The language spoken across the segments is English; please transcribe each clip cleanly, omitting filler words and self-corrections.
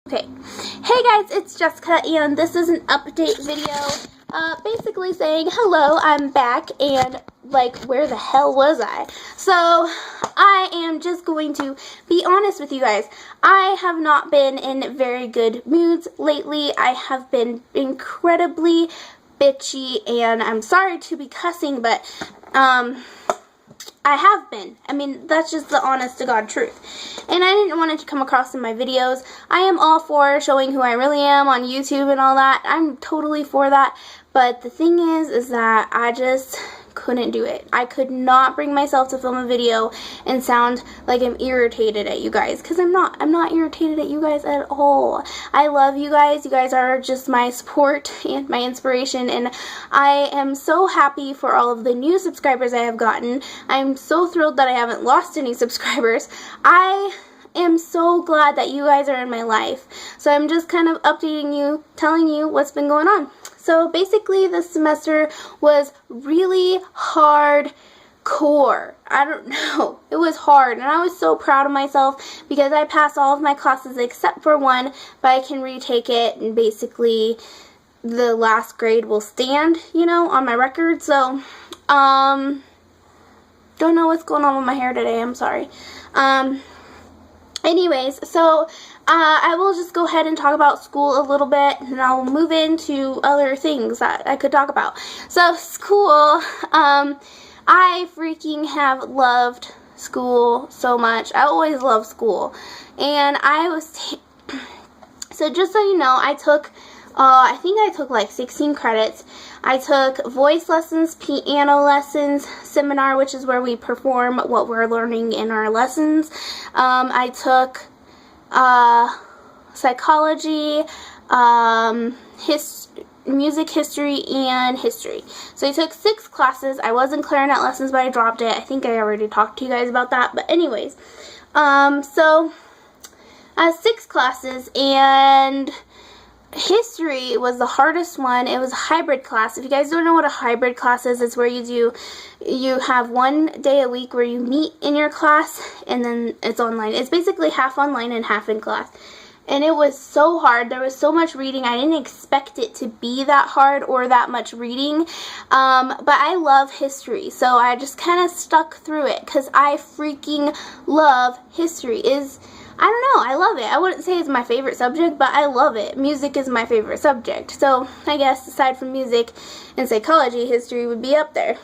Okay, hey guys, it's Jessica, and this is an update video, basically saying, hello, I'm back, and, like, where the hell was I? So, I am just going to be honest with you guys. I have not been in very good moods lately. I have been incredibly bitchy, and I'm sorry to be cussing, but, I have been. I mean, that's just the honest to God truth. And I didn't want it to come across in my videos. I am all for showing who I really am on YouTube and all that. I'm totally for that. But the thing is that I just couldn't do it. I could not bring myself to film a video and sound like I'm irritated at you guys, because I'm not. I'm not irritated at you guys at all. I love you guys. You guys are just my support and my inspiration, and I am so happy for all of the new subscribers I have gotten. I'm so thrilled that I haven't lost any subscribers. I am so glad that you guys are in my life. So I'm just kind of updating you, telling you what's been going on. So basically this semester was really hardcore. I don't know. It was hard, and I was so proud of myself because I passed all of my classes except for one, but I can retake it, and basically the last grade will stand, you know, on my record. So, don't know what's going on with my hair today. I'm sorry. Anyways, so I will just go ahead and talk about school a little bit, and I'll move into other things that I could talk about. So school, I freaking have loved school so much. I always loved school, and so just so you know, I took, I think I took like 16 credits. I took voice lessons, piano lessons, seminar, which is where we perform what we're learning in our lessons. I took psychology, music history, and history. So I took 6 classes. I was in clarinet lessons, but I dropped it. I think I already talked to you guys about that. But anyways, so I had 6 classes, and history was the hardest one. It was a hybrid class. If you guys don't know what a hybrid class is, it's where you have one day a week where you meet in your class, and then it's online. It's basically half online and half in class. And it was so hard. There was so much reading. I didn't expect it to be that hard or that much reading. But I love history, so I just kind of stuck through it because I freaking love history. I don't know, I love it. I wouldn't say it's my favorite subject, but I love it. Music is my favorite subject. So I guess aside from music and psychology, history would be up there.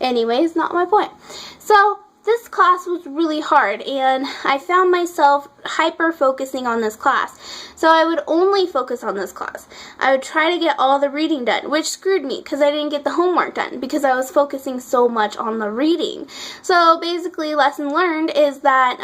Anyways, not my point. So this class was really hard, and I found myself hyper-focusing on this class. So I would only focus on this class. I would try to get all the reading done, which screwed me because I didn't get the homework done because I was focusing so much on the reading. So basically, lesson learned is that,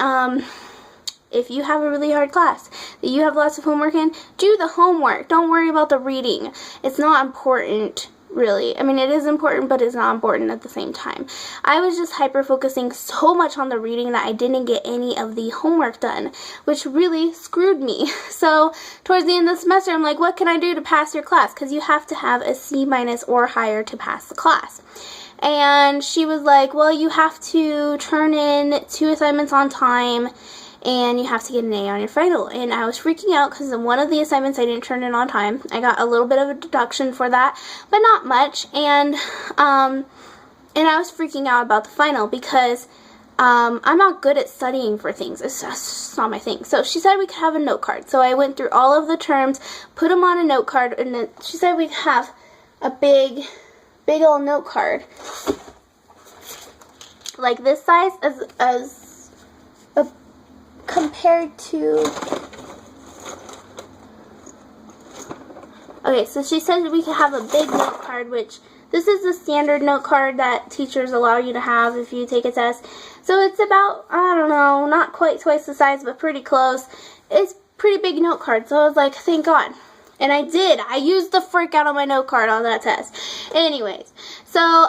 if you have a really hard class that you have lots of homework in, do the homework. Don't worry about the reading. It's not important, really. I mean, it is important, but it's not important at the same time. I was just hyper-focusing so much on the reading that I didn't get any of the homework done, which really screwed me. So towards the end of the semester, I'm like, what can I do to pass your class? Because you have to have a C- or higher to pass the class. And she was like, well, you have to turn in 2 assignments on time, and you have to get an A on your final. And I was freaking out because one of the assignments I didn't turn in on time. I got a little bit of a deduction for that, but not much. And I was freaking out about the final because I'm not good at studying for things. It's just not my thing. So she said we could have a note card. So I went through all of the terms, put them on a note card, and then she said we could have a big old note card like this size compared to, okay, so she said we could have a big note card, which this is the standard note card that teachers allow you to have if you take a test. So it's about, I don't know, not quite twice the size, but pretty close. It's pretty big note card, so I was like, thank God. And I did. I used the frick out of my note card on that test. Anyways, so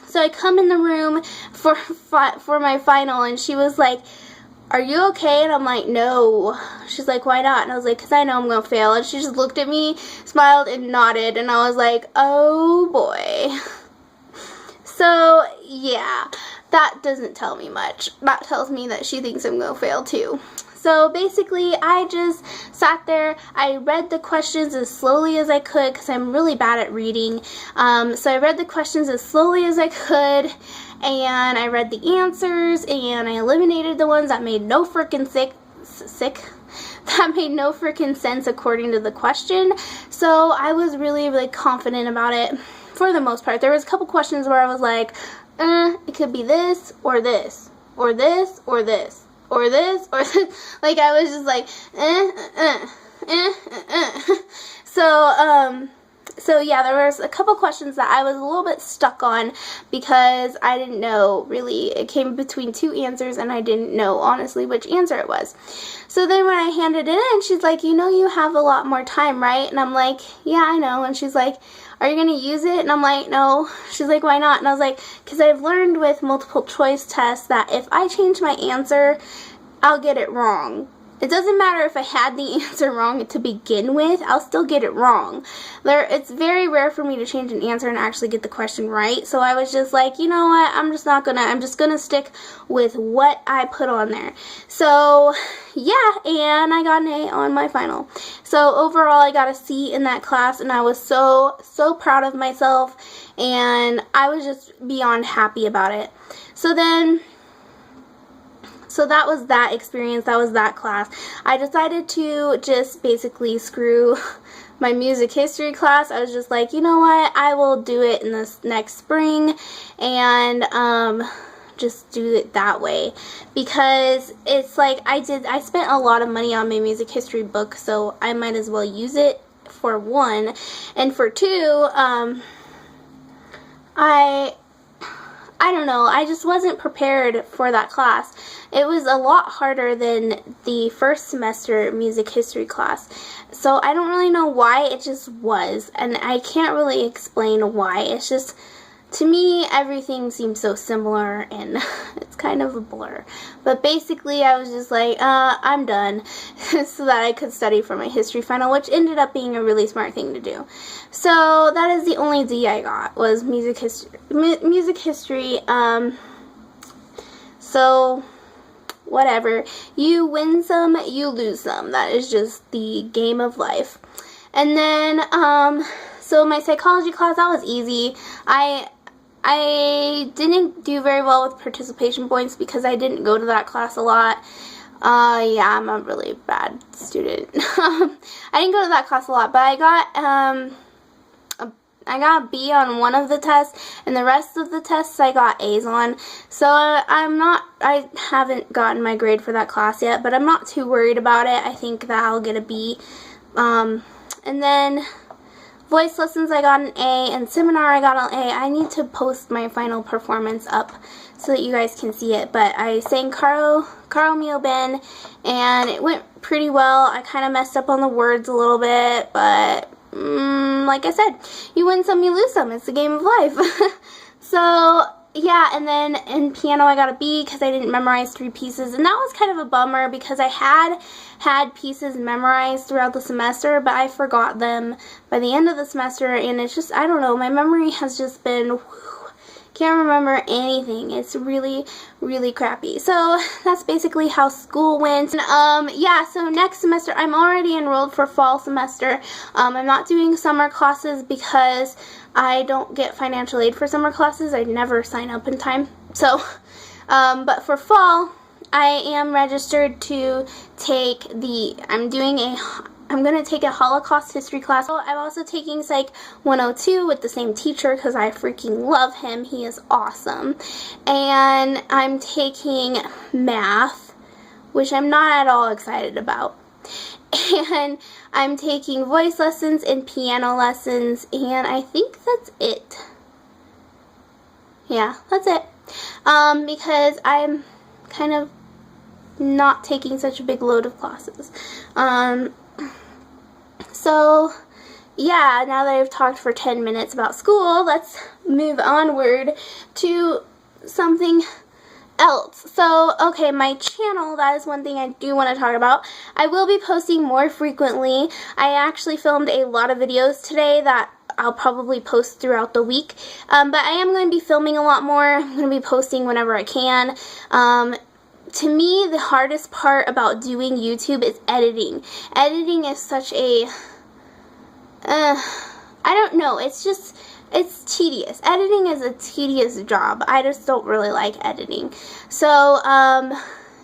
so I come in the room for my final, and she was like, are you okay? And I'm like, no. She's like, why not? And I was like, because I know I'm going to fail. And she just looked at me, smiled, and nodded. And I was like, oh, boy. So, yeah, that doesn't tell me much. That tells me that she thinks I'm going to fail, too. So basically, I just sat there. I read the questions as slowly as I could because I'm really bad at reading. So I read the questions as slowly as I could, and I read the answers, and I eliminated the ones that made no freaking that made no freaking sense according to the question. So I was really, really confident about it for the most part. There was a couple questions where I was like, it could be this, or this, or this, or this, or this, or this. Like, I was just like, So yeah, there was a couple questions that I was a little bit stuck on because I didn't know really. It came between two answers and I didn't know honestly which answer it was. So then when I handed it in, she's like, you know you have a lot more time, right? And I'm like, yeah, I know. And she's like, are you going to use it? And I'm like, no. She's like, why not? And I was like, because I've learned with multiple choice tests that if I change my answer, I'll get it wrong. It doesn't matter if I had the answer wrong to begin with, I'll still get it wrong. It's very rare for me to change an answer and actually get the question right. So I was just like, you know what, I'm just gonna stick with what I put on there. So yeah, and I got an A on my final. So overall I got a C in that class, and I was so proud of myself, and I was just beyond happy about it. So that was that experience, that was that class. I decided to just basically screw my music history class. I was just like, you know what, I will do it in this next spring, and just do it that way, because it's like I spent a lot of money on my music history book, so I might as well use it for one, and for two, I don't know, I just wasn't prepared for that class. It was a lot harder than the first semester music history class. So I don't really know why, it just was. And I can't really explain why. It's just, to me, everything seems so similar, and it's kind of a blur. But basically, I was just like, I'm done, so that I could study for my history final, which ended up being a really smart thing to do. So that is the only D I got, was music history. So whatever. You win some, you lose some. That is just the game of life. And then, so my psychology class, that was easy. I didn't do very well with participation points because I didn't go to that class a lot. Yeah, I'm a really bad student. I didn't go to that class a lot, but I got a B on one of the tests, and the rest of the tests I got A's on. So I haven't gotten my grade for that class yet, but I'm not too worried about it. I think that I'll get a B. And then voice lessons I got an A, and seminar I got an A. I need to post my final performance up so that you guys can see it, but I sang Caro Mio Ben, and it went pretty well. I kind of messed up on the words a little bit, but like I said, you win some, you lose some. It's the game of life. So yeah, and then in piano I got a B because I didn't memorize 3 pieces, and that was kind of a bummer because I had pieces memorized throughout the semester, but I forgot them by the end of the semester, and it's just, I don't know, my memory has just been, can't remember anything. It's really, really crappy. So that's basically how school went. And, yeah, so next semester, I'm already enrolled for fall semester. I'm not doing summer classes because I don't get financial aid for summer classes. I never sign up in time. So, but for fall, I am registered to take I'm going to take a Holocaust history class. I'm also taking Psych 102 with the same teacher because I freaking love him. He is awesome. And I'm taking math, which I'm not at all excited about. And I'm taking voice lessons and piano lessons, and I think that's it. Yeah, that's it. Because I'm kind of not taking such a big load of classes. So, yeah, now that I've talked for 10 minutes about school, let's move onward to something else. So, okay, my channel, that is one thing I do want to talk about. I will be posting more frequently. I actually filmed a lot of videos today that I'll probably post throughout the week. But I am going to be filming a lot more. I'm going to be posting whenever I can. to me, the hardest part about doing YouTube is editing. Editing is such a, I don't know, it's tedious. Editing is a tedious job. I just don't really like editing. So,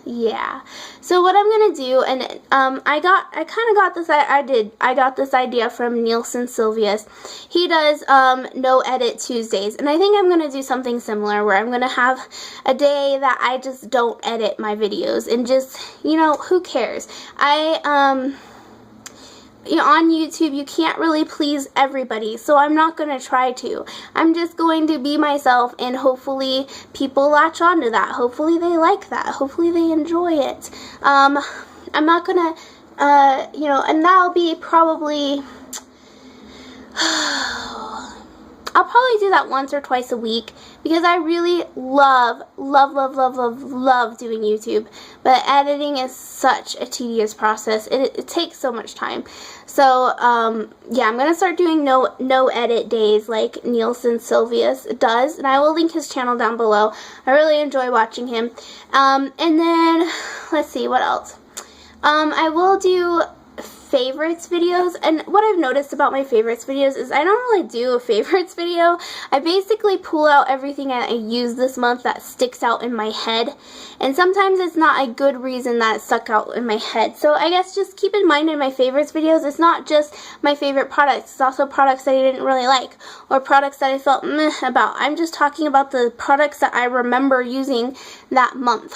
yeah. So what I'm gonna do, and I got this idea from Nielsen Silvius. He does no edit Tuesdays, and I think I'm gonna do something similar where I'm gonna have a day that I just don't edit my videos and just, you know, who cares? You know, on YouTube, you can't really please everybody, so I'm not going to try to. I'm just going to be myself, and hopefully people latch onto that. Hopefully they like that. Hopefully they enjoy it. I'm not going to, you know, and that'll be probably, I'll probably do that once or twice a week because I really love doing YouTube. But editing is such a tedious process. It takes so much time. So, yeah, I'm going to start doing no edit days like Nielsen Silvius does. And I will link his channel down below. I really enjoy watching him. And then, let's see, what else? I will do favorites videos, and what I've noticed about my favorites videos is I don't really do a favorites video. I basically pull out everything I used this month that sticks out in my head, and sometimes it's not a good reason that it stuck out in my head. So I guess just keep in mind in my favorites videos, it's not just my favorite products, it's also products that I didn't really like, or products that I felt meh about. I'm just talking about the products that I remember using that month.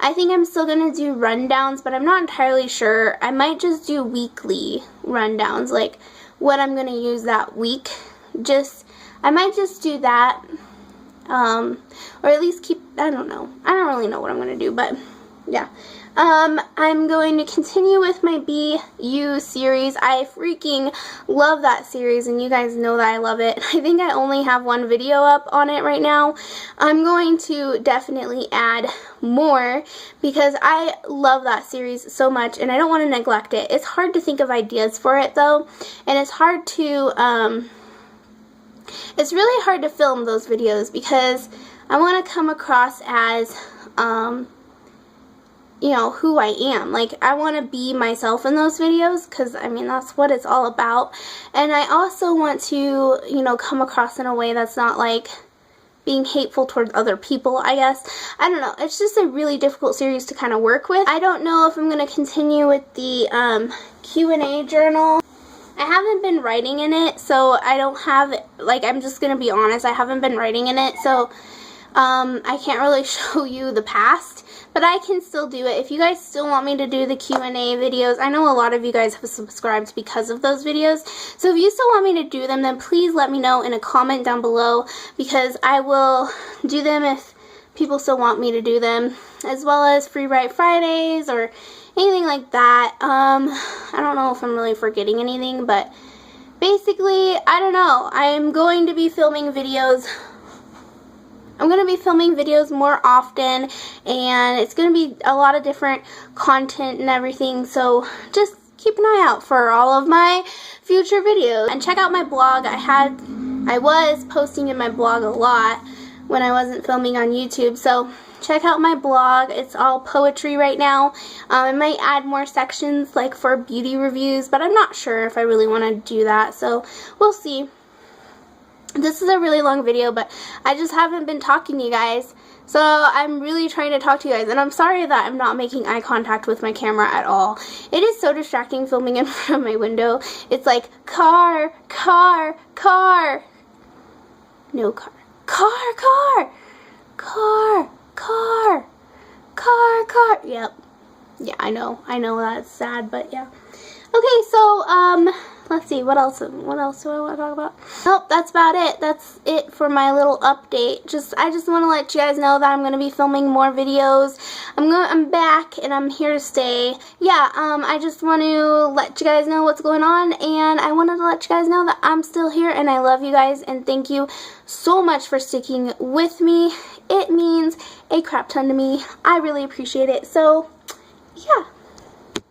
I think I'm still going to do rundowns, but I'm not entirely sure. I might just do weekly rundowns, like what I'm going to use that week. I might just do that, or at least keep, I don't know. I don't really know what I'm going to do, but yeah. I'm going to continue with my BU series. I freaking love that series, and you guys know that I love it. I think I only have one video up on it right now. I'm going to definitely add more because I love that series so much, and I don't want to neglect it. It's hard to think of ideas for it, though, and it's hard to, it's really hard to film those videos because I want to come across as, you know, who I am. Like, I want to be myself in those videos because, I mean, that's what it's all about. And I also want to, you know, come across in a way that's not, like, being hateful towards other people, I guess. I don't know. It's just a really difficult series to kind of work with. I don't know if I'm going to continue with the Q&A journal. I haven't been writing in it, so I don't have, like, I'm just going to be honest, I haven't been writing in it, so I can't really show you the past. But I can still do it. If you guys still want me to do the Q&A videos, I know a lot of you guys have subscribed because of those videos. So if you still want me to do them, then please let me know in a comment down below because I will do them if people still want me to do them. As well as Free Write Fridays or anything like that. I don't know if I'm really forgetting anything, but basically, I don't know. I'm going to be filming videos. I'm going to be filming videos more often, and it's going to be a lot of different content and everything, so just keep an eye out for all of my future videos. And check out my blog. I was posting in my blog a lot when I wasn't filming on YouTube, so check out my blog. It's all poetry right now. I might add more sections like for beauty reviews, but I'm not sure if I really want to do that, so we'll see. This is a really long video, but I just haven't been talking to you guys, so I'm really trying to talk to you guys, and I'm sorry that I'm not making eye contact with my camera at all. It is so distracting filming in front of my window. It's like, car, car, car. No car. Car, car. Car, car. Car, car. Yep. Yeah, I know that's sad, but yeah. Okay, so, let's see, what else do I want to talk about? Nope, that's about it. That's it for my little update. I just want to let you guys know that I'm going to be filming more videos. I'm back, and I'm here to stay. Yeah, I just want to let you guys know what's going on, and I wanted to let you guys know that I'm still here, and I love you guys, and thank you so much for sticking with me. It means a crap ton to me. I really appreciate it. So, yeah.